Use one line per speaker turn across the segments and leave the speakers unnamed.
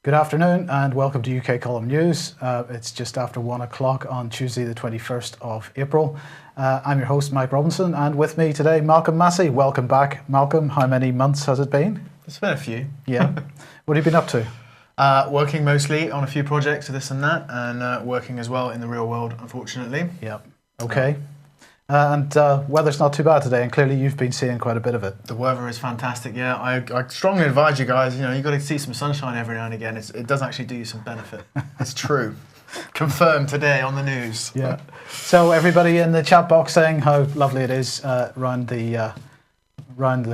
Good afternoon and welcome to UK Column News. It's just after 1 o'clock on Tuesday the 21st of April. I'm your host Mike Robinson, and with me today Malcolm Massey. Welcome back, Malcolm. How many months has it been?
It's been a few.
Yeah. What have you been up to?
Working mostly on a few projects, this and that, and working as well in the real world, unfortunately.
Yeah. Okay. And weather's not too bad today, and clearly you've been seeing quite a bit of it.
The weather is fantastic, yeah. I strongly advise you guys, you've got to see some sunshine every now and again. It does actually do you some benefit. It's true. Confirmed today on the news.
Yeah. So everybody in the chat box saying how lovely it is around the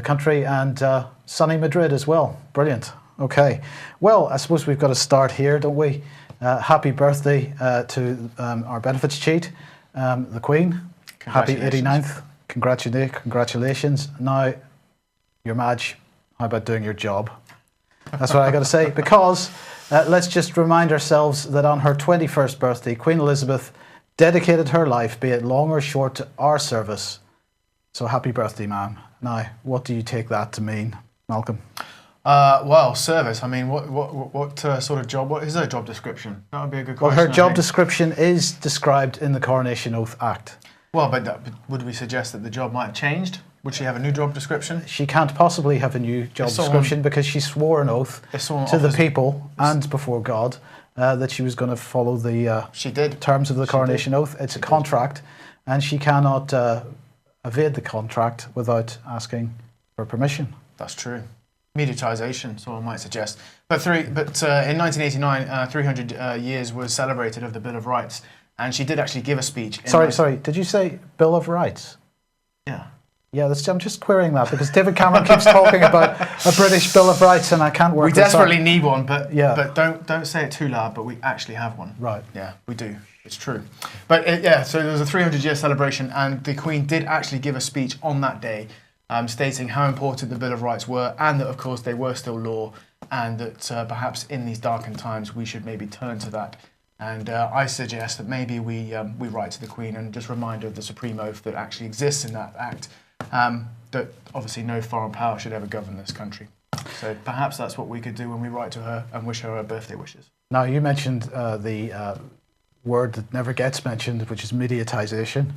country, and sunny Madrid as well. Brilliant. Okay. Well, I suppose we've got to start here, don't we? Happy birthday to our benefits cheat, the Queen. Happy 89th. Congratulations. Now, your Madge, how about doing your job? That's what I got to say. Because let's just remind ourselves that on her 21st birthday, Queen Elizabeth dedicated her life, be it long or short, to our service. So happy birthday, ma'am. Now, what do you take that to mean, Malcolm?
Well, service. I mean, what sort of job? What is her job description? That would be a good question.
Well, her job description is described in the Coronation Oath Act.
Well, but would we suggest that the job might have changed? Would she have a new job description?
She can't possibly have a new job description because she swore an oath to the people and before God that she was going to follow the terms of the Coronation Oath. It's a contract, and she cannot evade the contract without asking for permission.
That's true. Mediatisation, someone might suggest. But in 1989, 300 years was celebrated of the Bill of Rights. And she did actually give a speech.
Sorry. Did you say Bill of Rights?
Yeah.
Yeah, I'm just querying that because David Cameron keeps talking about a British Bill of Rights, and I can't work.
We desperately need one, but
yeah.
But don't say it too loud. But we actually have one.
Right.
Yeah, we do. It's true. But so there was a 300-year celebration, and the Queen did actually give a speech on that day, stating how important the Bill of Rights were, and that of course they were still law, and that perhaps in these darkened times we should maybe turn to that. And I suggest that maybe we write to the Queen and just remind her of the supreme oath that actually exists in that act, that obviously no foreign power should ever govern this country. So perhaps that's what we could do when we write to her and wish her birthday wishes.
Now, you mentioned the word that never gets mentioned, which is mediatisation.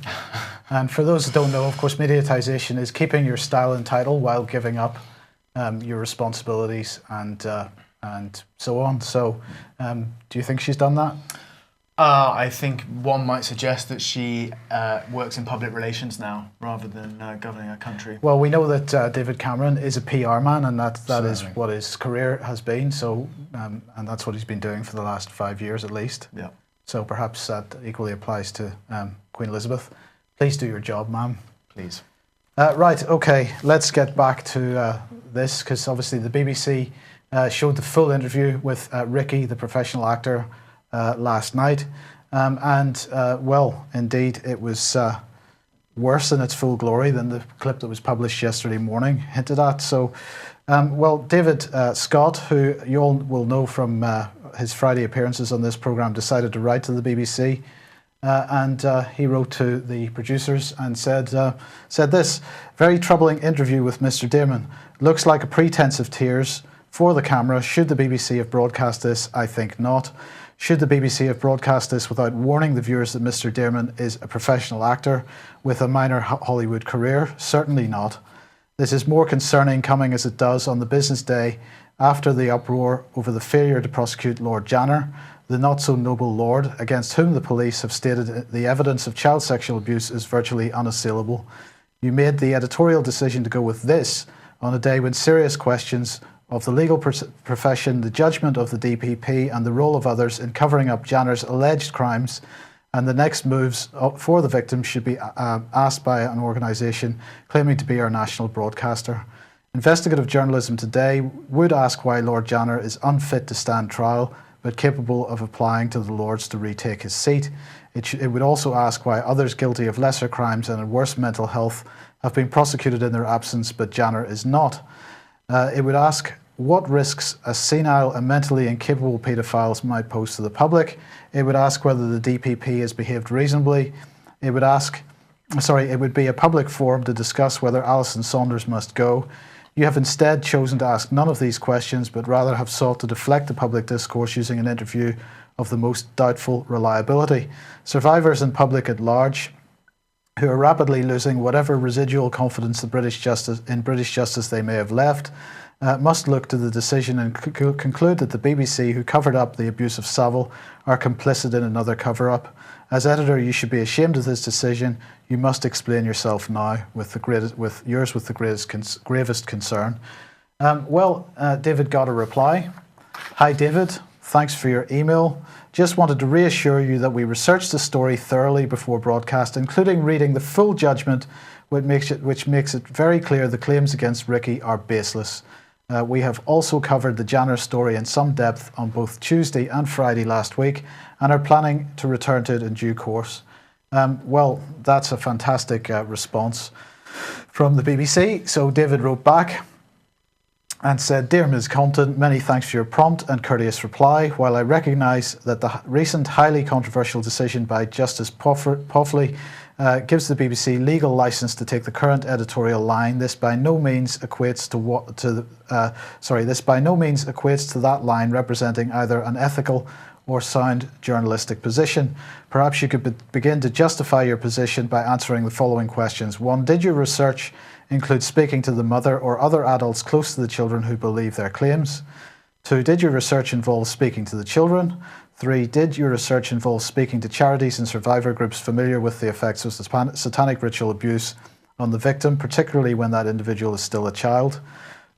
And for those that don't know, of course, mediatisation is keeping your style and title while giving up your responsibilities and so on. So do you think she's done that?
I think one might suggest that she works in public relations now rather than governing a country.
Well, we know that David Cameron is a PR man, and that is what his career has been. So, and that's what he's been doing for the last 5 years at least.
Yeah.
So perhaps that equally applies to Queen Elizabeth. Please do your job, ma'am.
Please.
Right, okay, let's get back to this, because obviously the BBC showed the full interview with Ricky, the professional actor, last night. Well, indeed, it was worse in its full glory than the clip that was published yesterday morning hinted at. So, well, David Scott, who you all will know from his Friday appearances on this programme, decided to write to the BBC. And he wrote to the producers and said this: very troubling interview with Mr. Damon. Looks like a pretense of tears for the camera. Should the BBC have broadcast this? I think not. Should the BBC have broadcast this without warning the viewers that Mr. Damon is a professional actor with a minor Hollywood career? Certainly not. This is more concerning coming as it does on the business day after the uproar over the failure to prosecute Lord Janner, the not-so-noble lord against whom the police have stated the evidence of child sexual abuse is virtually unassailable. You made the editorial decision to go with this on a day when serious questions of the legal profession, the judgment of the DPP and the role of others in covering up Janner's alleged crimes and the next moves for the victims should be asked by an organisation claiming to be our national broadcaster. Investigative journalism today would ask why Lord Janner is unfit to stand trial but capable of applying to the Lords to retake his seat. It would also ask why others guilty of lesser crimes and in worse mental health have been prosecuted in their absence but Janner is not. It would ask what risks a senile and mentally incapable paedophiles might pose to the public. It would ask whether the DPP has behaved reasonably. It would be a public forum to discuss whether Alison Saunders must go. You have instead chosen to ask none of these questions, but rather have sought to deflect the public discourse using an interview of the most doubtful reliability. Survivors and public at large, who are rapidly losing whatever residual confidence in British justice they may have left, must look to the decision and conclude that the BBC, who covered up the abuse of Savile, are complicit in another cover-up. As editor, you should be ashamed of this decision. You must explain yourself now with the gravest concern. David got a reply. Hi, David. Thanks for your email. Just wanted to reassure you that we researched the story thoroughly before broadcast, including reading the full judgment, which makes it very clear the claims against Ricky are baseless. We have also covered the Janner story in some depth on both Tuesday and Friday last week and are planning to return to it in due course. That's a fantastic response from the BBC. So David wrote back and said, "Dear Ms. Compton, many thanks for your prompt and courteous reply. While I recognise that the recent highly controversial decision by Justice Poffley gives the BBC legal licence to take the current editorial line, this by no means equates to that line representing either an ethical or sound journalistic position. Perhaps you could begin to justify your position by answering the following questions. 1. Did your research include speaking to the mother or other adults close to the children who believe their claims? 2. Did your research involve speaking to the children? 3. Did your research involve speaking to charities and survivor groups familiar with the effects of satanic ritual abuse on the victim, particularly when that individual is still a child?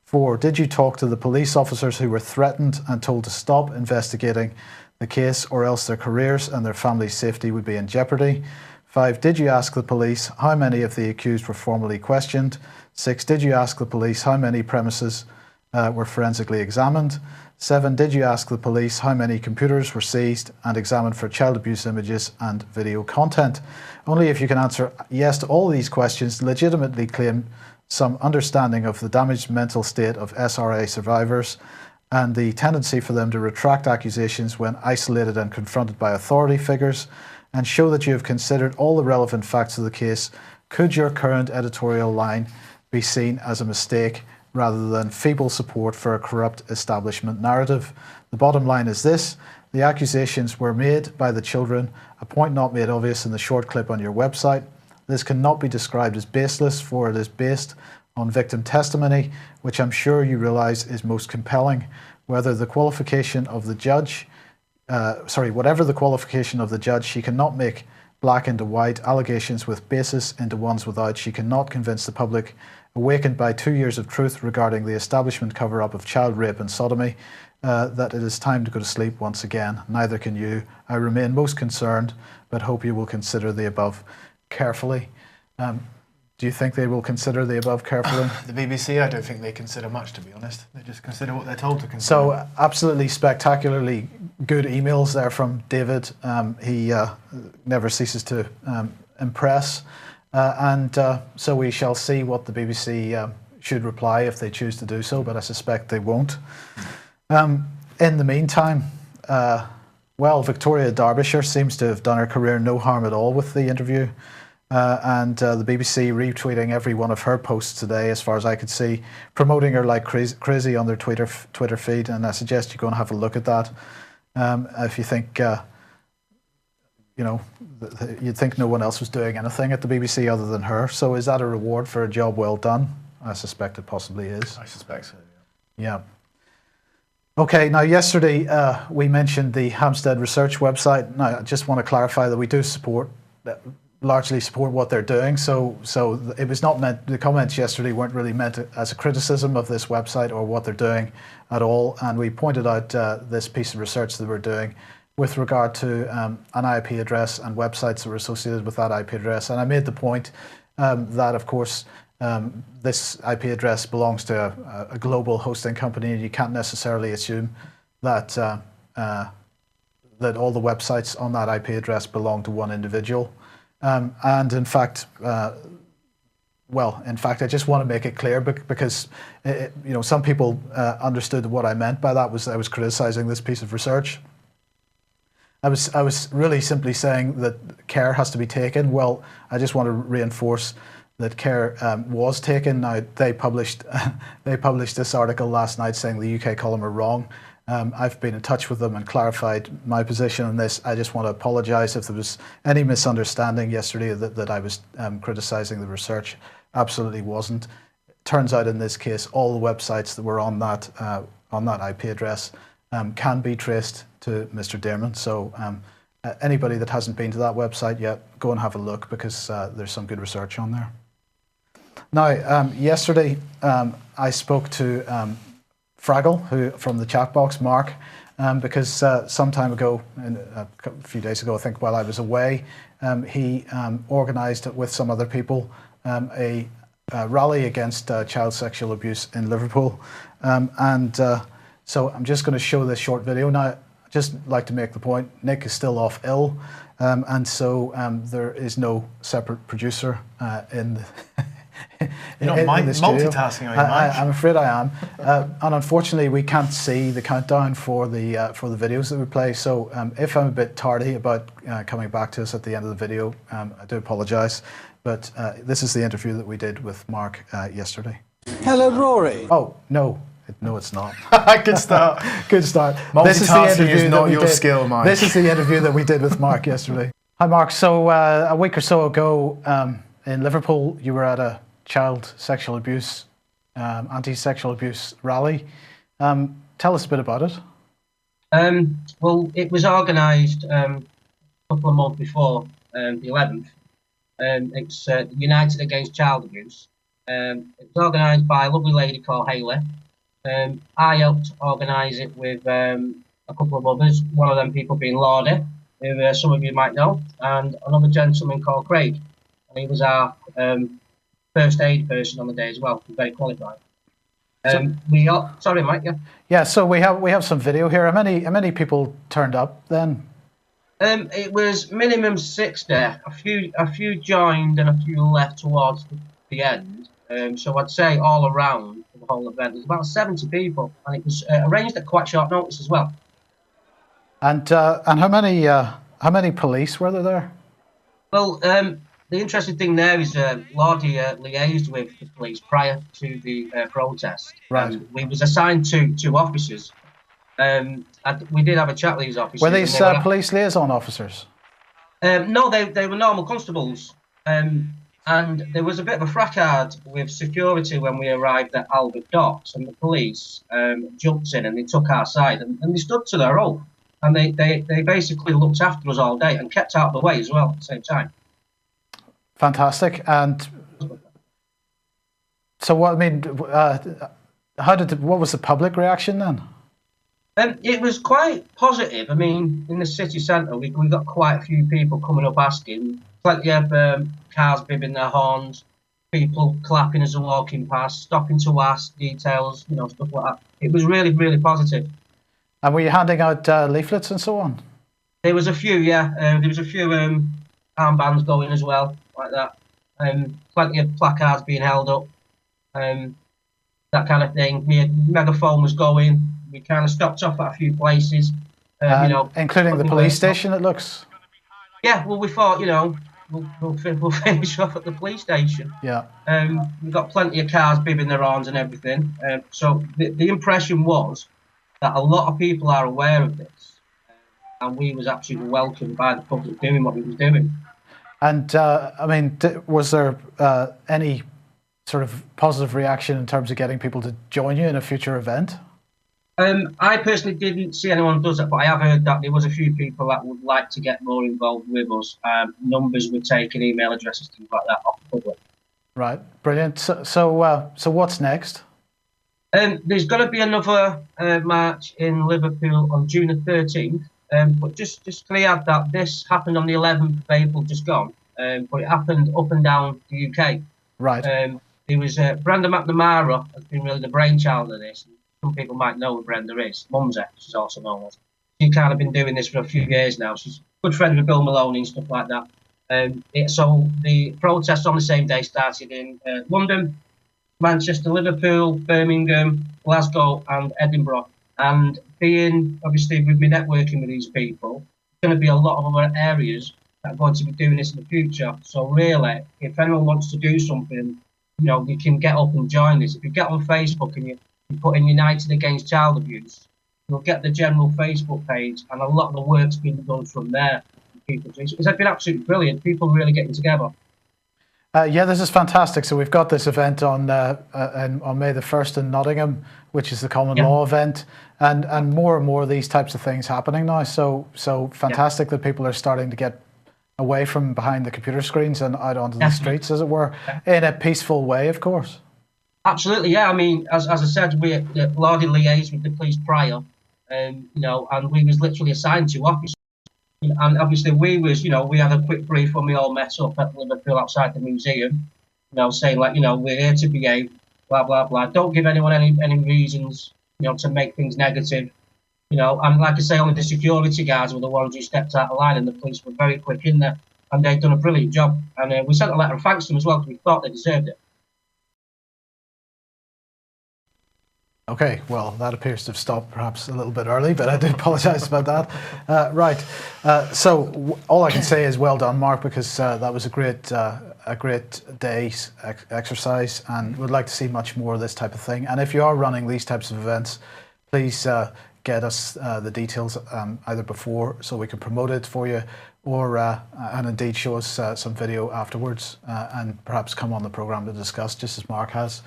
4. Did you talk to the police officers who were threatened and told to stop investigating the case or else their careers and their family's safety would be in jeopardy? 5. Did you ask the police how many of the accused were formally questioned? 6. Did you ask the police how many premises were forensically examined? 7. Did you ask the police how many computers were seized and examined for child abuse images and video content? Only if you can answer yes to all these questions, legitimately claim some understanding of the damaged mental state of SRA survivors and the tendency for them to retract accusations when isolated and confronted by authority figures, and show that you have considered all the relevant facts of the case, could your current editorial line be seen as a mistake rather than feeble support for a corrupt establishment narrative? The bottom line is this: the accusations were made by the children, a point not made obvious in the short clip on your website. This cannot be described as baseless, for it is based on victim testimony, which I'm sure you realise is most compelling. Whatever the qualification of the judge, she cannot make black into white allegations with basis into ones without. She cannot convince the public, awakened by 2 years of truth regarding the establishment cover-up of child rape and sodomy, that it is time to go to sleep once again. Neither can you. I remain most concerned, but hope you will consider the above carefully." Do you think they will consider the above carefully?
The BBC, I don't think they consider much, to be honest. They just consider what they're told to consider.
So, absolutely spectacularly good emails there from David. He never ceases to impress. So we shall see what the BBC should reply if they choose to do so, but I suspect they won't. In the meantime, Victoria Derbyshire seems to have done her career no harm at all with the interview. The BBC retweeting every one of her posts today, as far as I could see, promoting her like crazy on their Twitter feed, and I suggest you go and have a look at that. If you think, you'd think no one else was doing anything at the BBC other than her. So is that a reward for a job well done? I suspect it possibly is.
I suspect so,
yeah. Okay, now yesterday we mentioned the Hampstead Research website. Now I just want to clarify that we do largely support what they're doing. So it was not meant, the comments yesterday weren't really meant as a criticism of this website or what they're doing at all. And we pointed out this piece of research that we're doing with regard to an IP address and websites that were associated with that IP address. And I made the point that, of course, this IP address belongs to a global hosting company, and you can't necessarily assume that that all the websites on that IP address belong to one individual. And in fact, I just want to make it clear because some people understood what I meant by that was I was criticizing this piece of research. I was really simply saying that care has to be taken. Well, I just want to reinforce that care was taken. Now they published this article last night saying the UK Column are wrong. I've been in touch with them and clarified my position on this. I just want to apologise if there was any misunderstanding yesterday that I was criticising the research. Absolutely wasn't. Turns out in this case, all the websites that were on that IP address can be traced to Mr. Dearman. So anybody that hasn't been to that website yet, go and have a look, because there's some good research on there. Now, yesterday I spoke to Fraggle, who from the chat box, Mark, because some time ago, a few days ago, I think, while I was away, he organised with some other people a rally against child sexual abuse in Liverpool. So I'm just going to show this short video. Now, I'd just like to make the point, Nick is still off ill, and so there is no separate producer in the
You're not multitasking, are you, Mike?
I'm afraid I am. And unfortunately, we can't see the countdown for the videos that we play. So if I'm a bit tardy about coming back to us at the end of the video, I do apologise. But this is the interview that we did with Mark yesterday.
Hello, Rory.
Oh, no. No, it's not.
Good start.
Good start.
Multitasking is not your skill, Mike.
This is the interview that we did with Mark yesterday. Hi, Mark. So a week or so ago in Liverpool, you were at a child sexual abuse, anti-sexual abuse rally. Tell us a bit about it.
Well, it was organised a couple of months before the 11th. It's United Against Child Abuse. It was organised by a lovely lady called Hayley. I helped organise it with a couple of others, one of them people being Lordy, who some of you might know, and another gentleman called Craig. And he was our first aid person on the day as well, very qualified. Sorry, Mike. Yeah.
Yeah. So we have some video here. How many people turned up then?
It was minimum 60. A few joined and a few left towards the end. So I'd say all around for the whole event, there's about 70 people, and it was arranged at quite short notice as well.
And how many police were there?
Well, the interesting thing there is Lordy liaised with the police prior to the protest.
Right.
We was assigned two officers. And we did have a chat with these officers.
Were these police liaison officers?
No, they were normal constables. And there was a bit of a fracas with security when we arrived at Albert Docks, and the police jumped in and they took our side, and they stood to their oath. And they basically looked after us all day and kept out of the way as well at the same time.
Fantastic. And so what was the public reaction then?
It was quite positive. I mean, in the city centre, we got quite a few people coming up asking, plenty of cars bibbing their horns, people clapping as they're walking past, stopping to ask details, stuff like that. It was really, really positive.
And were you handing out leaflets and so on?
There was a few, yeah. There was a few armbands going as well, like that. Plenty of placards being held up, that kind of thing. Megaphone was going. We kind of stopped off at a few places,
including the police station. It looks.
Yeah, well, we thought, we'll finish off at the police station.
Yeah.
We've got plenty of cars bibbing their horns and everything. So the impression was that a lot of people are aware of this, and we was absolutely welcomed by the public doing what we was doing. And
was there any sort of positive reaction in terms of getting people to join you in a future event?
I personally didn't see anyone does that, but I have heard that there was a few people that would like to get more involved with us. Numbers were taken, email addresses, things like that off the public.
Right, brilliant. So what's next?
There's going to be another march in Liverpool on June the 13th. But just to add that this happened on the 11th of April, just gone. But it happened up and down the UK.
Right.
There was Brenda McNamara has been really the brainchild of this. Some people might know who Brenda is. Mumsy, she's also known as. She's kind of been doing this for a few years now. She's good friends with Bill Maloney and stuff like that. So the protests on the same day started in London, Manchester, Liverpool, Birmingham, Glasgow and Edinburgh. And being, obviously, with me networking with these people, there's going to be a lot of other areas that are going to be doing this in the future. So really, if anyone wants to do something, you can get up and join this. If you get on Facebook and you put in United Against Child Abuse, you'll get the general Facebook page, and a lot of the work's been done from there. It's been absolutely brilliant. People really getting together.
Yeah, this is fantastic. So we've got this event on May the 1st in Nottingham, which is the common law event, and more of these types of things happening now. So fantastic that people are starting to get away from behind the computer screens and out onto the streets, as it were, in a peaceful way, of course.
Absolutely, yeah. I mean, as I said, we Lordy liaised with the police prior, and we was literally assigned to officers. And obviously we had a quick brief when we all met up at Liverpool outside the museum, saying like, we're here to behave, blah, blah, blah. Don't give anyone any reasons, to make things negative. And like I say, only the security guards were the ones who stepped out of line, and the police were very quick in there, and they'd done a brilliant job. And we sent a letter of thanks to them as well, because we thought they deserved it.
Okay, well, that appears to have stopped perhaps a little bit early, but I do apologise about that. Right, so all I can say is well done, Mark, because that was a great day's exercise, and would like to see much more of this type of thing. And if you are running these types of events, please get us the details either before so we can promote it for you, or and indeed show us some video afterwards, and perhaps come on the programme to discuss, just as Mark has.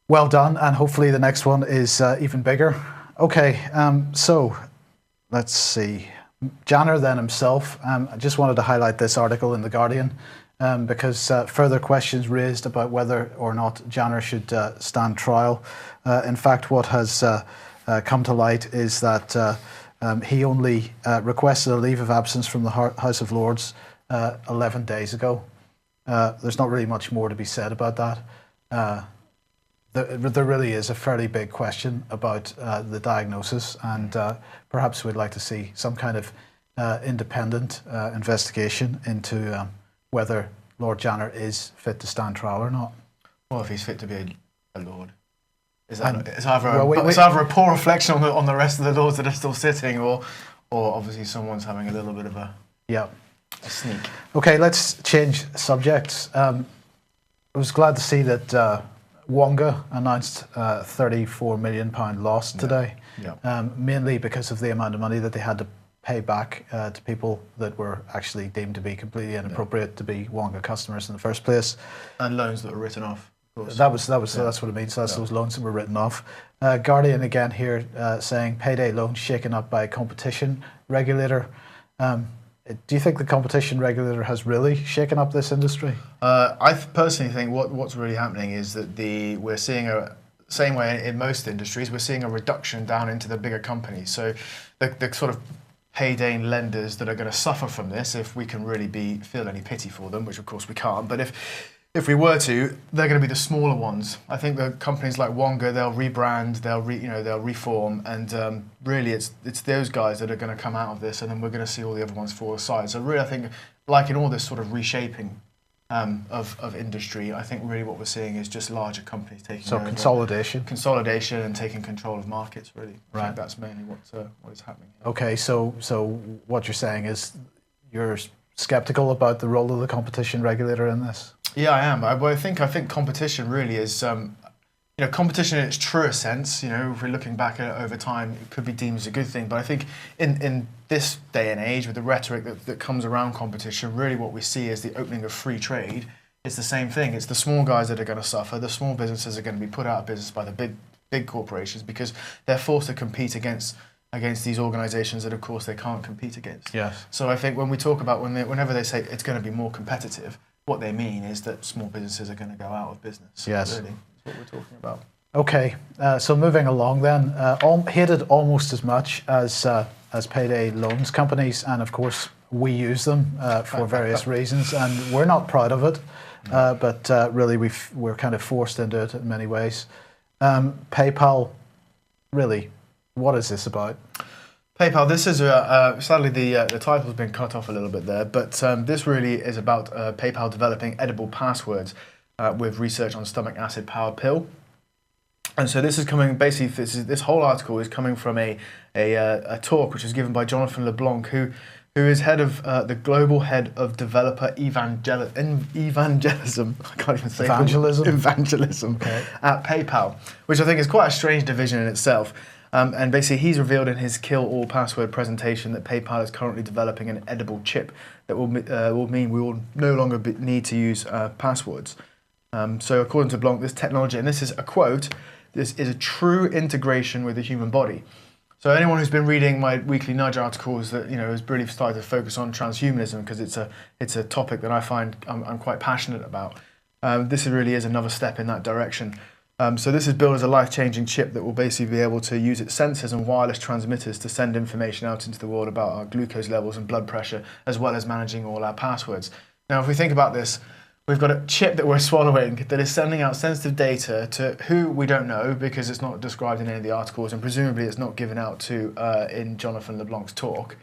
Well done, and hopefully the next one is even bigger. Okay, so let's see. Janner then himself, I just wanted to highlight this article in The Guardian because further questions raised about whether or not Janner should stand trial. In fact, what has come to light is that he only requested a leave of absence from the House of Lords 11 days ago. There's not really much more to be said about that. There really is a fairly big question about the diagnosis, and perhaps we'd like to see some kind of independent investigation into whether Lord Janner is fit to stand trial or not.
Well, if he's fit to be a lord, it's either a poor reflection on the rest of the lords that are still sitting, or obviously someone's having a little bit of a sneak. Okay,
let's change subjects. I was glad to see that Wonga announced a £34 million loss today, mainly because of the amount of money that they had to pay back to people that were actually deemed to be completely inappropriate to be Wonga customers in the first place,
and loans that were written off. Of course.
That's what it means. That's those loans that were written off. Guardian again here saying payday loans shaken up by competition regulator. Do you think the competition regulator has really shaken up this industry?
I personally think what's really happening is that we're seeing same way in most industries, we're seeing a reduction down into the bigger companies. So the sort of payday lenders that are going to suffer from this, if we can really feel any pity for them, which of course we can't, but if we were to, they're going to be the smaller ones. I think the companies like Wonga, they'll rebrand, they'll reform, and really it's those guys that are going to come out of this, and then we're going to see all the other ones fall aside. So really, I think, like in all this sort of reshaping of industry, I think really what we're seeing is just larger companies taking over. Consolidation and taking control of markets. Really, I think that's mainly what is happening here.
Okay, so what you're saying is you're skeptical about the role of the competition regulator in this?
Yeah, I am. I think competition really is, competition in its truest sense. If we're looking back at it over time, it could be deemed as a good thing. But I think in this day and age, with the rhetoric that comes around competition, really what we see is the opening of free trade. It's the same thing. It's the small guys that are going to suffer. The small businesses are going to be put out of business by the big corporations because they're forced to compete against these organisations that, of course, they can't compete against.
Yes.
So I think when we talk about whenever they say it's going to be more competitive, what they mean is that small businesses are going to go out of business.
Yes.
Really, that's what we're talking about.
Okay, so moving along then, hated almost as much as payday loans companies, and of course we use them for various reasons, and we're not proud of it, but really we're kind of forced into it in many ways. PayPal, really, what is this about?
PayPal, this is, sadly the title's been cut off a little bit there, but this really is about PayPal developing edible passwords with research on stomach acid powered pill. And so this is coming, basically this whole article is coming from a talk which was given by Jonathan LeBlanc, who who is the global head of developer evangelism. I can't even say evangelism
Okay.
at PayPal, which I think is quite a strange division in itself. And basically, he's revealed in his Kill All Password presentation that PayPal is currently developing an edible chip that will mean we will no longer need to use passwords. So according to Blanc, this technology, and this is a quote, this is a true integration with the human body. So anyone who's been reading my weekly Nudge articles that has really started to focus on transhumanism, because it's a topic that I find I'm quite passionate about. This really is another step in that direction. So this is built as a life-changing chip that will basically be able to use its sensors and wireless transmitters to send information out into the world about our glucose levels and blood pressure, as well as managing all our passwords. Now, if we think about this, we've got a chip that we're swallowing that is sending out sensitive data to who we don't know, because it's not described in any of the articles, and presumably it's not given out to in Jonathan LeBlanc's talk.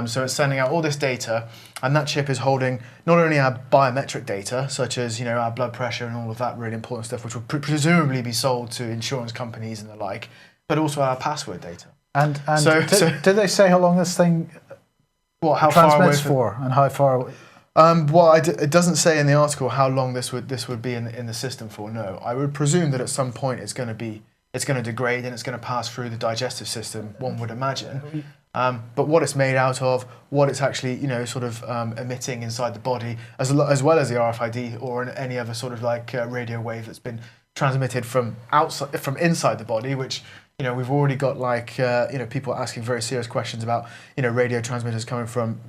So it's sending out all this data, and that chip is holding not only our biometric data, such as our blood pressure and all of that really important stuff, which will presumably be sold to insurance companies and the like, but also our password data.
And did they say how long this thing
how
transmits
far away
for, and how far?
It doesn't say in the article how long this would be in the system for. No, I would presume that at some point it's going to degrade and it's going to pass through the digestive system. One would imagine. But what it's made out of, what it's actually emitting inside the body, as well as the RFID or any other sort of radio wave that's been transmitted from inside the body, which we've already got people asking very serious questions about radio transmitters coming from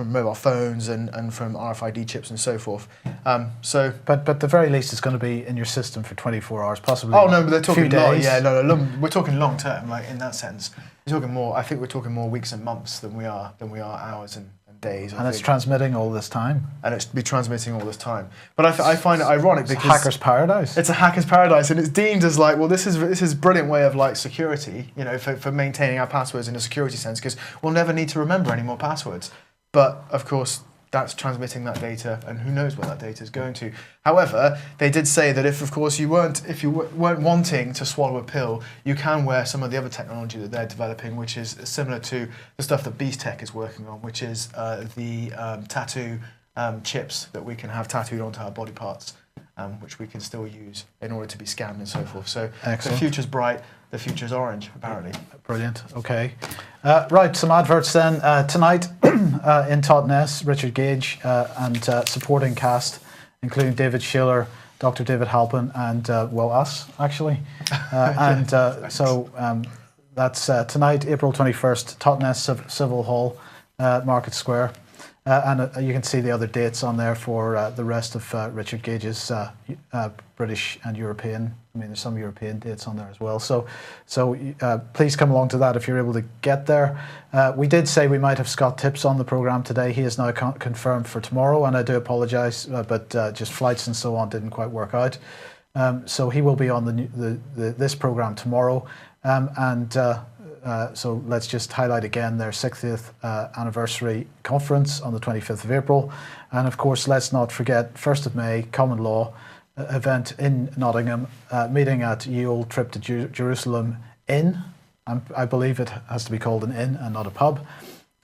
mobile phones and from RFID chips and so forth.
But at the very least, it's going to be in your system for 24 hours, possibly.
Oh no, but they're talking
days.
We're talking long term, in that sense. We're talking more. I think we're talking more weeks and months than we are hours and days.
And it's transmitting all this time.
And it's be transmitting all this time. But I find it ironic because
it's a hacker's paradise.
It's a hacker's paradise, and it's deemed as this is a brilliant way of security, for maintaining our passwords in a security sense, because we'll never need to remember any more passwords. But of course, that's transmitting that data, and who knows where that data is going to. However, they did say that if you weren't wanting to swallow a pill, you can wear some of the other technology that they're developing, which is similar to the stuff that Beast Tech is working on, which is the tattoo chips that we can have tattooed onto our body parts, which we can still use in order to be scanned and so forth. So
excellent.
The future's bright, the future's orange, apparently.
Brilliant. Okay. Right, some adverts then. Tonight in Totnes, Richard Gage and supporting cast, including David Schiller, Dr. David Halpin, and us, actually. That's tonight, April 21st, Totnes Civil Hall, Market Square. And you can see the other dates on there for the rest of Richard Gage's British and European. There's some European dates on there as well. So please come along to that if you're able to get there. We did say we might have Scott Tips on the programme today. He is now confirmed for tomorrow, and I do apologise, but just flights and so on didn't quite work out. So he will be on this programme tomorrow. So let's just highlight again their 60th anniversary conference on the 25th of April. And of course, let's not forget 1st of May, Common Law event in Nottingham, meeting at Ye Olde Trip to Jerusalem Inn. I believe it has to be called an inn and not a pub.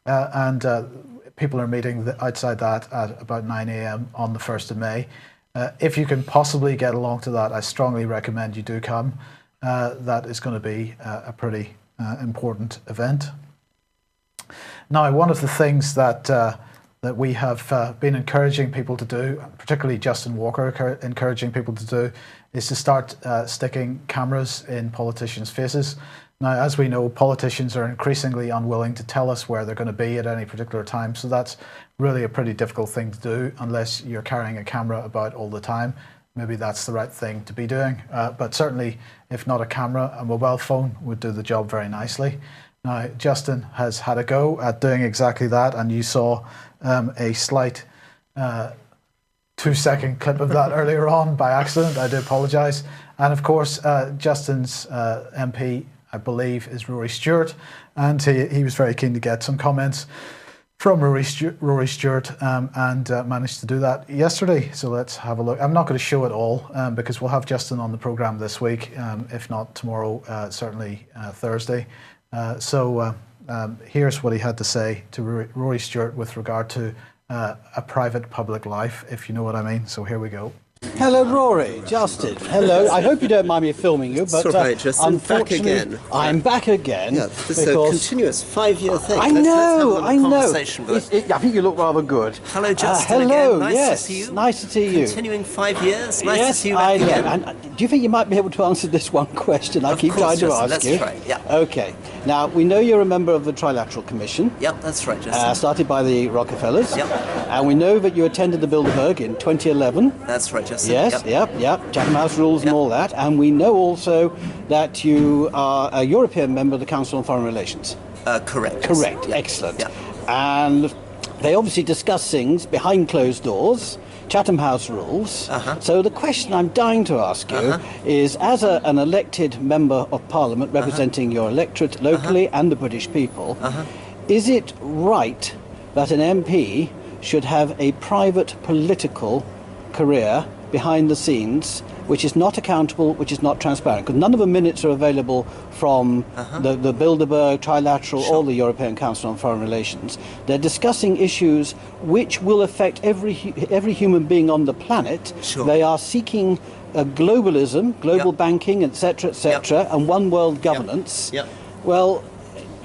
And people are meeting outside that at about 9 a.m. on the 1st of May. If you can possibly get along to that, I strongly recommend you do come. That is going to be a pretty important event. Now, one of the things that we have been encouraging people to do, particularly Justin Walker encouraging people to do, is to start sticking cameras in politicians' faces. Now, as we know, politicians are increasingly unwilling to tell us where they're going to be at any particular time, so that's really a pretty difficult thing to do unless you're carrying a camera about all the time. Maybe that's the right thing to be doing, but certainly, if not a camera, a mobile phone would do the job very nicely. Now, Justin has had a go at doing exactly that, and you saw a slight 2-second clip of that earlier on by accident. I do apologise. And of course, Justin's MP, I believe, is Rory Stewart, and he was very keen to get some comments from Rory Stewart and managed to do that yesterday. So let's have a look. I'm not going to show it all because we'll have Justin on the programme this week, if not tomorrow, certainly Thursday. So here's what he had to say to Rory Stewart with regard to a private public life, if you know what I mean. So here we go.
Hello, Rory. Justin. Hello. I hope you don't mind me filming you, but
It's all right, Justin.
unfortunately,
Back again.
I'm back again.
Yeah, this is a continuous 5-year thing.
I
Let's have a
know,
little
I know.
conversation, but-
I think you look rather good.
Hello, Justin.
Hello.
Again. Nice
yes.
to see you.
Nice to see you.
Continuing 5 years. Nice
yes,
to see you
I
back
know.
again.
And do you think you might be able to answer this one question I
Of
keep
course,
trying to
Justin.
ask
Let's
you?
try, yeah.
Okay. Now we know you're a member of the Trilateral Commission.
Yep, that's right, Justin.
Started by the Rockefellers.
Yep.
And we know that you attended the Bilderberg in 2011.
That's right, Justin.
Yes,
Yep.
yep. Chatham House rules and
Yep.
all that. And we know also that you are a European member of the Council on Foreign Relations.
Correct.
Correct,
Yep.
excellent.
Yep.
And they obviously discuss things behind closed doors, Chatham House rules. So the question I'm dying to ask you is, as an elected member of Parliament representing your electorate locally and the British people, is it right that an MP should have a private political career behind the scenes, which is not accountable, which is not transparent? Because none of the minutes are available from the Bilderberg, Trilateral, or the European Council on Foreign Relations. They're discussing issues which will affect every human being on the planet.
Sure.
They are seeking globalism, global banking, etc., etc., and one world governance.
Yep.
Well,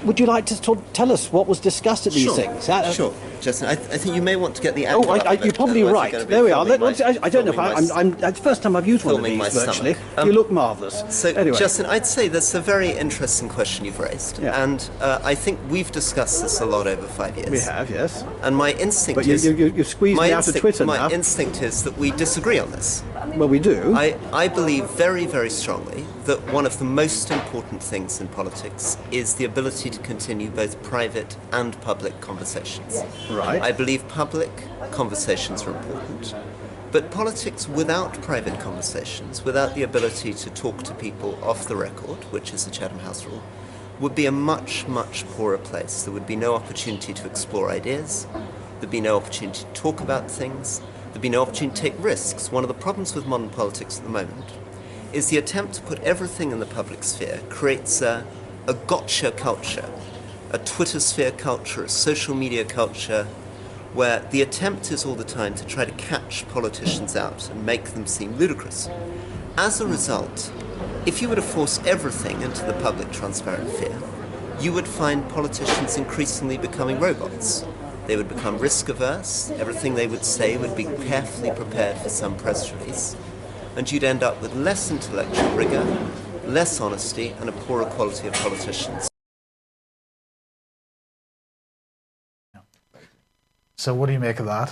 would you like to tell us what was discussed at these things?
Sure, Justin. I think you may want to get the.
Oh, you're probably right. There we are. I don't know if
I'm
it's the first time I've used one of
filming
these
my
virtually.
stomach.
You look marvellous.
So,
anyway.
Justin, I'd say that's a very interesting question you've raised,
Yeah.
and I think we've discussed this a lot over 5 years.
We have, yes.
And my instinct
But
is
you squeezed me out of Twitter
my
now.
instinct is that we disagree on this.
Well, we do.
I believe very, very strongly that one of the most important things in politics is the ability to continue both private and public conversations.
Right.
I believe public conversations are important. But politics without private conversations, without the ability to talk to people off the record, which is the Chatham House rule, would be a much, much poorer place. There would be no opportunity to explore ideas. There'd be no opportunity to talk about things. There'd be no opportunity to take risks. One of the problems with modern politics at the moment is the attempt to put everything in the public sphere creates a gotcha culture, a Twitter sphere culture, a social media culture, where the attempt is all the time to try to catch politicians out and make them seem ludicrous. As a result, if you were to force everything into the public transparent sphere, you would find politicians increasingly becoming robots. They would become risk averse, everything they would say would be carefully prepared for some press release, and you'd end up with less intellectual rigor, less honesty, and a poorer quality of politicians.
So what do you make of that?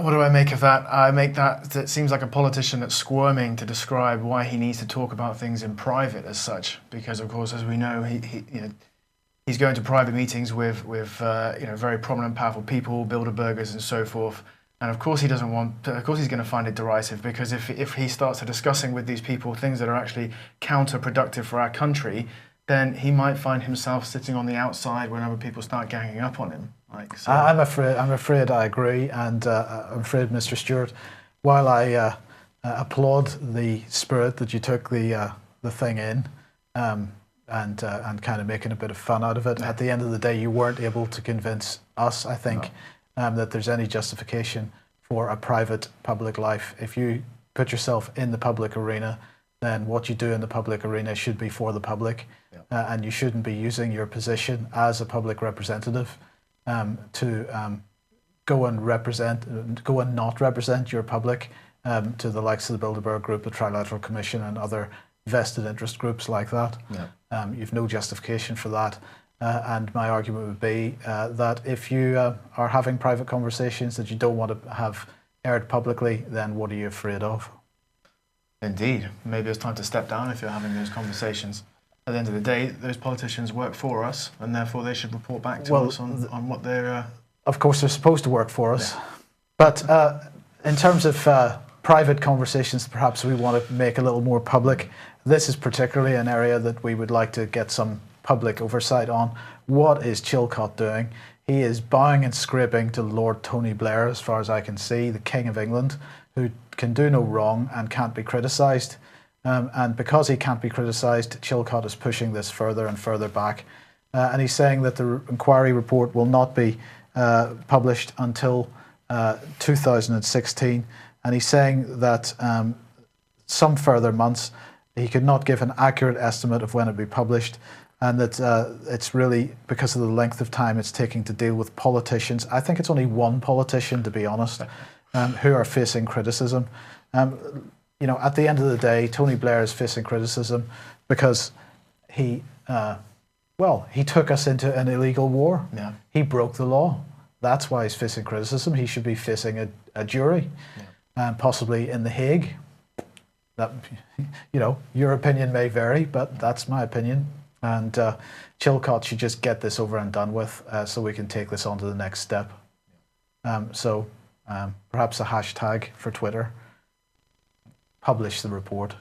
What do I make of that? I make that it seems like a politician that's squirming to describe why he needs to talk about things in private as such, because of course, as we know, he's going to private meetings with very prominent, powerful people, Bilderbergers and so forth. And of course he doesn't want. Of course he's going to find it derisive, because if he starts discussing with these people things that are actually counterproductive for our country, then he might find himself sitting on the outside when other people start ganging up on him. So.
I'm afraid I agree, and I'm afraid, Mr. Stewart, while I applaud the spirit that you took the thing in, and kind of making a bit of fun out of it, at the end of the day, you weren't able to convince us, I think, that there's any justification for a private public life. If you put yourself in the public arena, then what you do in the public arena should be for the public, and you shouldn't be using your position as a public representative to go and not represent your public to the likes of the Bilderberg Group, the Trilateral Commission, and other vested interest groups like that. You've no justification for that. And my argument would be that if you are having private conversations that you don't want to have aired publicly, then what are you afraid of?
Indeed. Maybe it's time to step down if you're having those conversations. At the end of the day, those politicians work for us, and therefore they should report back to us on what they're...
Of course, they're supposed to work for us. But in terms of private conversations, perhaps we want to make a little more public. This is particularly an area that we would like to get some public oversight on. What is Chilcot doing? He is bowing and scraping to Lord Tony Blair, as far as I can see, the King of England, who can do no wrong and can't be criticised. And because he can't be criticised, Chilcot is pushing this further and further back. and he's saying that the inquiry report will not be published until 2016, and he's saying that some further months he could not give an accurate estimate of when it will be published, and that it's really because of the length of time it's taking to deal with politicians. I think it's only one politician, to be honest, who are facing criticism. You know, at the end of the day, Tony Blair is facing criticism because he took us into an illegal war.
Yeah.
He broke the law. That's why he's facing criticism. He should be facing a jury, and possibly in The Hague. That, you know, your opinion may vary, but that's my opinion. And Chilcot should just get this over and done with, so we can take this on to the next step. So perhaps a hashtag for Twitter. Publish the report.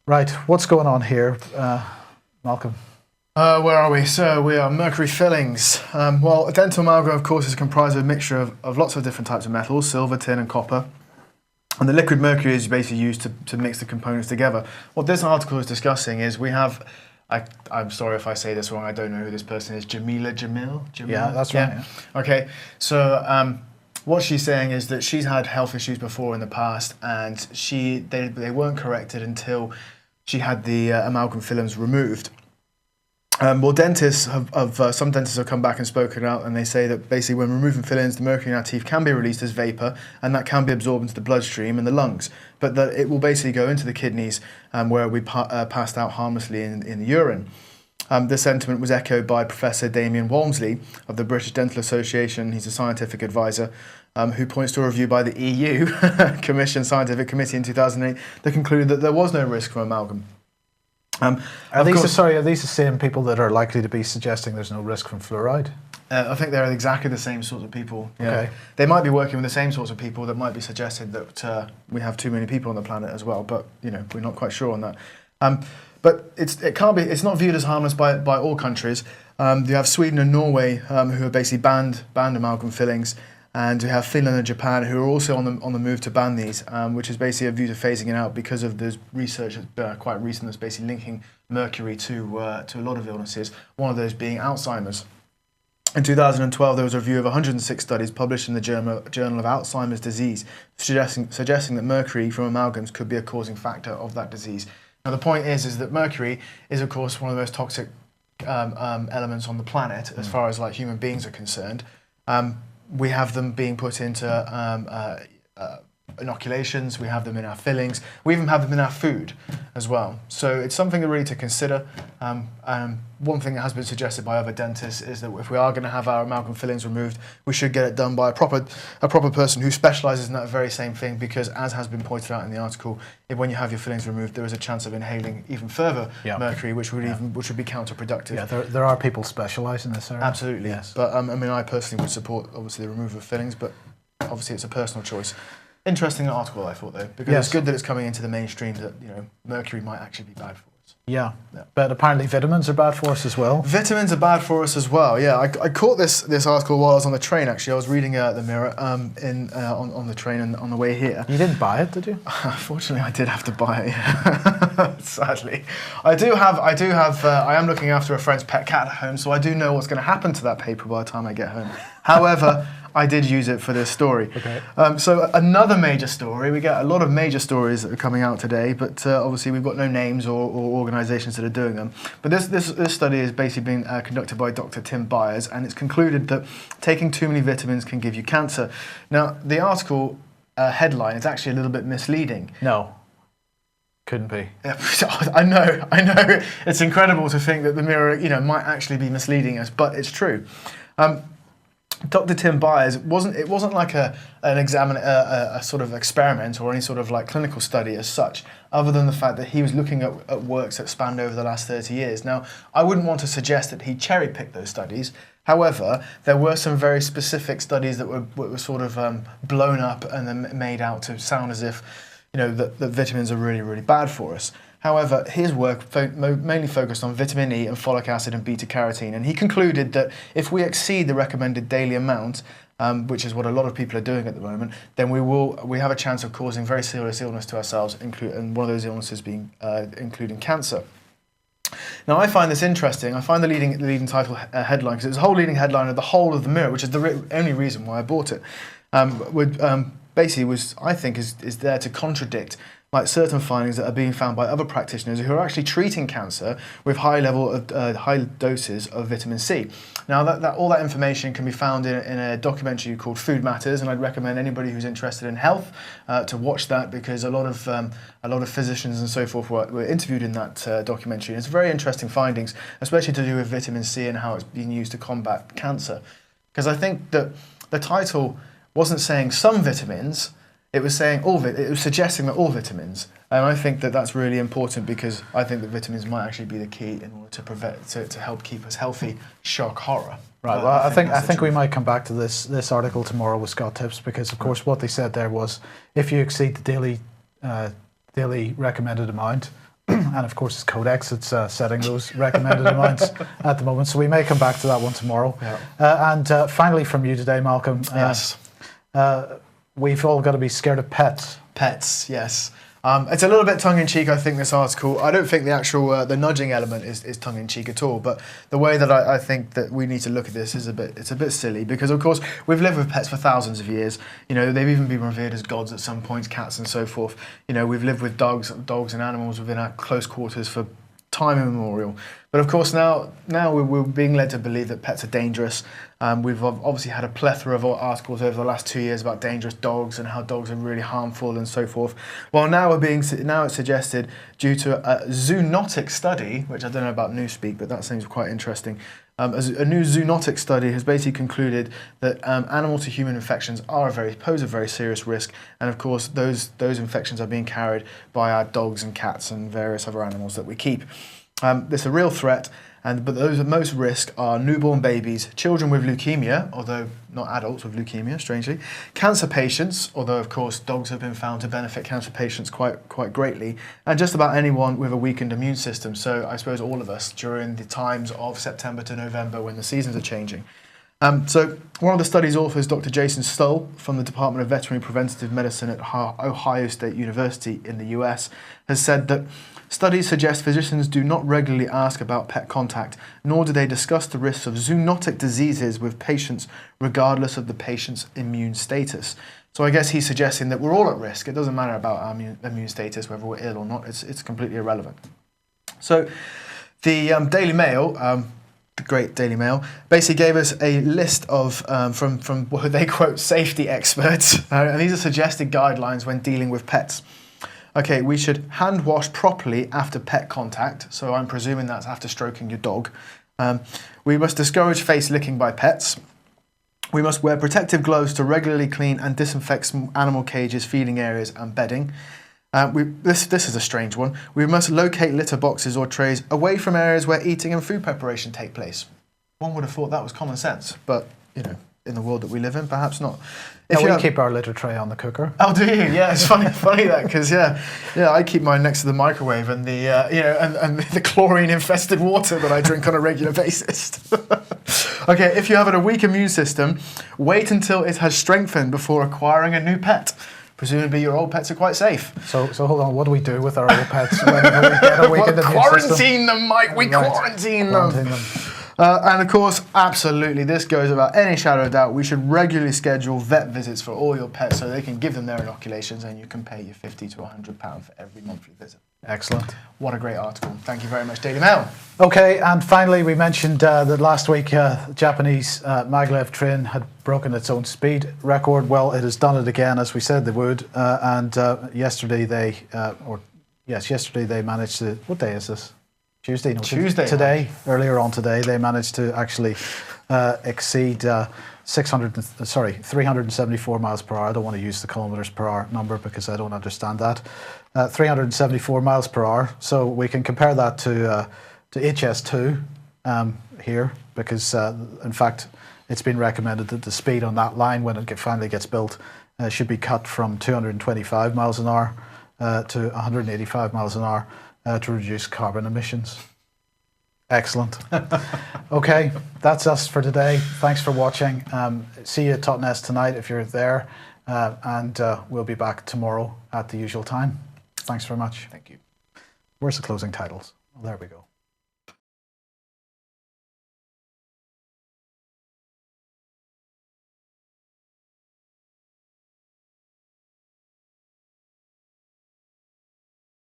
Right, what's going on here, Malcolm?
Where are we? So we are mercury fillings. Well, a dental amalgam, of course, is comprised of a mixture of lots of different types of metals, silver, tin and copper. And the liquid mercury is basically used to mix the components together. What this article is discussing is we have, I'm sorry if I say this wrong, I don't know who this person is, Jamil?
Yeah, that's right. Yeah.
Okay, so what she's saying is that she's had health issues before in the past, and they weren't corrected until she had the amalgam fillings removed. Well, dentists some dentists have come back and spoken out, and they say that basically when removing fillings, the mercury in our teeth can be released as vapor, and that can be absorbed into the bloodstream and the lungs, but that it will basically go into the kidneys, where it will be passed out harmlessly in the urine. This sentiment was echoed by Professor Damien Walmsley of the British Dental Association. He's a scientific advisor, who points to a review by the EU Commission Scientific Committee in 2008 that concluded that there was no risk from amalgam.
Are these the same people that are likely to be suggesting there's no risk from fluoride?
I think they're exactly the same sorts of people. Yeah.
Okay.
They might be working with the same sorts of people that might be suggesting that we have too many people on the planet as well, but you know, we're not quite sure on that. But it's not viewed as harmless by all countries. You have Sweden and Norway who have basically banned amalgam fillings, and you have Finland and Japan who are also on the move to ban these, which is basically a view to phasing it out because of the research that's quite recent that's basically linking mercury to a lot of illnesses, one of those being Alzheimer's. In 2012, there was a review of 106 studies published in the Journal of Alzheimer's Disease, suggesting that mercury from amalgams could be a causing factor of that disease. Now, the point is that mercury is, of course, one of the most toxic elements on the planet as far as like human beings are concerned. We have them being put into inoculations, we have them in our fillings, we even have them in our food as well. So it's something really to consider. One thing that has been suggested by other dentists is that if we are going to have our amalgam fillings removed, we should get it done by a proper person who specialises in that very same thing, because as has been pointed out in the article, when you have your fillings removed, there is a chance of inhaling even further mercury, which would be counterproductive.
Yeah, there are people specialise in this area.
Absolutely,
yes.
But I mean, I personally would support obviously the removal of fillings, but obviously it's a personal choice. Interesting article, I thought, though, because it's good that it's coming into the mainstream that, you know, mercury might actually be bad for us. Yeah.
But apparently vitamins are bad for us as well.
Vitamins are bad for us as well. Yeah, I caught this article while I was on the train. Actually, I was reading the Mirror on the train and on the way here.
You didn't buy it, did you?
Fortunately, I did have to buy it. Yeah. Sadly, I am looking after a friend's pet cat at home, so I do know what's going to happen to that paper by the time I get home. However, I did use it for this story. Okay. So another major story. We get a lot of major stories that are coming out today, but obviously we've got no names or organisations that are doing them. But this study is basically being conducted by Dr. Tim Byers, and it's concluded that taking too many vitamins can give you cancer. Now, the article headline is actually a little bit misleading.
No. Couldn't be.
I know. It's incredible to think that the Mirror, you know, might actually be misleading us, but it's true. Dr. Tim Byers, it wasn't like a sort of experiment or any sort of like clinical study as such, other than the fact that he was looking at works that spanned over the last 30 years. Now, I wouldn't want to suggest that he cherry-picked those studies. However, there were some very specific studies that were sort of blown up and then made out to sound as if, you know, that vitamins are really, really bad for us. However, his work mainly focused on vitamin E and folic acid and beta-carotene, and he concluded that if we exceed the recommended daily amount, which is what a lot of people are doing at the moment, then we have a chance of causing very serious illness to ourselves, and one of those illnesses being including cancer. Now, I find this interesting. I find the leading title headline, because it's the whole leading headline of the whole of the Mirror, which is the only reason why I bought it. Basically, I think is there to contradict like certain findings that are being found by other practitioners who are actually treating cancer with high doses of vitamin C. Now, all that information can be found in a documentary called Food Matters, and I'd recommend anybody who's interested in health to watch that, because a lot of physicians and so forth were interviewed in that documentary. And it's very interesting findings, especially to do with vitamin C and how it's being used to combat cancer. Because I think that the title wasn't saying some vitamins. It was saying it was suggesting that all vitamins, and I think that that's really important, because I think that vitamins might actually be the key in order to help keep us healthy. Shock horror.
Right. Well, I think we might come back to this article tomorrow with Scott Tips, because of course what they said there was if you exceed the daily recommended amount, and of course it's Codex that's setting those recommended amounts at the moment. So we may come back to that one tomorrow. Yeah. And finally from you today, Malcolm.
Yes.
We've all got to be scared of pets.
Pets, yes. It's a little bit tongue-in-cheek, I think, this article. I don't think the actual the nudging element is tongue-in-cheek at all, but the way that I think that we need to look at this is it's a bit silly, because of course we've lived with pets for thousands of years. You know, they've even been revered as gods at some points, cats and so forth. You know, we've lived with dogs and animals within our close quarters for time immemorial. But of course now we're being led to believe that pets are dangerous. We've obviously had a plethora of articles over the last 2 years about dangerous dogs and how dogs are really harmful and so forth. Well, now it's suggested, due to a zoonotic study, which I don't know about newspeak, but that seems quite interesting. A new zoonotic study has basically concluded that animal to human infections pose a very serious risk, and of course those infections are being carried by our dogs and cats and various other animals that we keep. This is a real threat, but those at most risk are newborn babies, children with leukemia, although not adults with leukemia, strangely, cancer patients, although of course dogs have been found to benefit cancer patients quite greatly, and just about anyone with a weakened immune system. So I suppose all of us during the times of September to November when the seasons are changing. So one of the study's authors, Dr. Jason Stoll from the Department of Veterinary Preventative Medicine at Ohio State University in the US, has said that studies suggest physicians do not regularly ask about pet contact, nor do they discuss the risks of zoonotic diseases with patients regardless of the patient's immune status. So I guess he's suggesting that we're all at risk. It doesn't matter about our immune status, whether we're ill or not. It's completely irrelevant. So the Daily Mail, the great Daily Mail, basically gave us a list of from what they quote safety experts, and these are suggested guidelines when dealing with pets. Okay, we should hand wash properly after pet contact, so I'm presuming that's after stroking your dog. We must discourage face licking by pets. We must wear protective gloves to regularly clean and disinfect animal cages, feeding areas and bedding. This is a strange one. We must locate litter boxes or trays away from areas where eating and food preparation take place. One would have thought that was common sense, but you know, in the world that we live in, perhaps not.
If we keep our litter tray on the cooker.
Oh, do you? Yeah, it's funny that, because yeah, I keep mine next to the microwave and the and the chlorine-infested water that I drink on a regular basis. Okay, if you have a weak immune system, wait until it has strengthened before acquiring a new pet. Presumably your old pets are quite safe.
So hold on, what do we do with our old pets whenever we get a weakened immune system?
Quarantine them, Mike, quarantine them. And of course, absolutely, this goes without any shadow of doubt. We should regularly schedule vet visits for all your pets so they can give them their inoculations, and you can pay your £50 to £100 for every monthly visit.
Excellent.
What a great article. Thank you very much, Daily Mail.
Okay, and finally, we mentioned that last week Japanese maglev train had broken its own speed record. Well, it has done it again, as we said they would. And yesterday they managed to. What day is this? Tuesday. No,
Tuesday.
Today, earlier on today, they managed to actually exceed 374 miles per hour. I don't want to use the kilometers per hour number because I don't understand that. 374 miles per hour. So we can compare that to HS2 here, because in fact it's been recommended that the speed on that line, when it finally gets built, should be cut from 225 miles an hour to 185 miles an hour to reduce carbon emissions. Excellent. Okay, that's us for today. Thanks for watching. See you at Totnes tonight if you're there, and we'll be back tomorrow at the usual time. Thanks very much.
Thank you.
Where's the closing titles? Oh, there we go.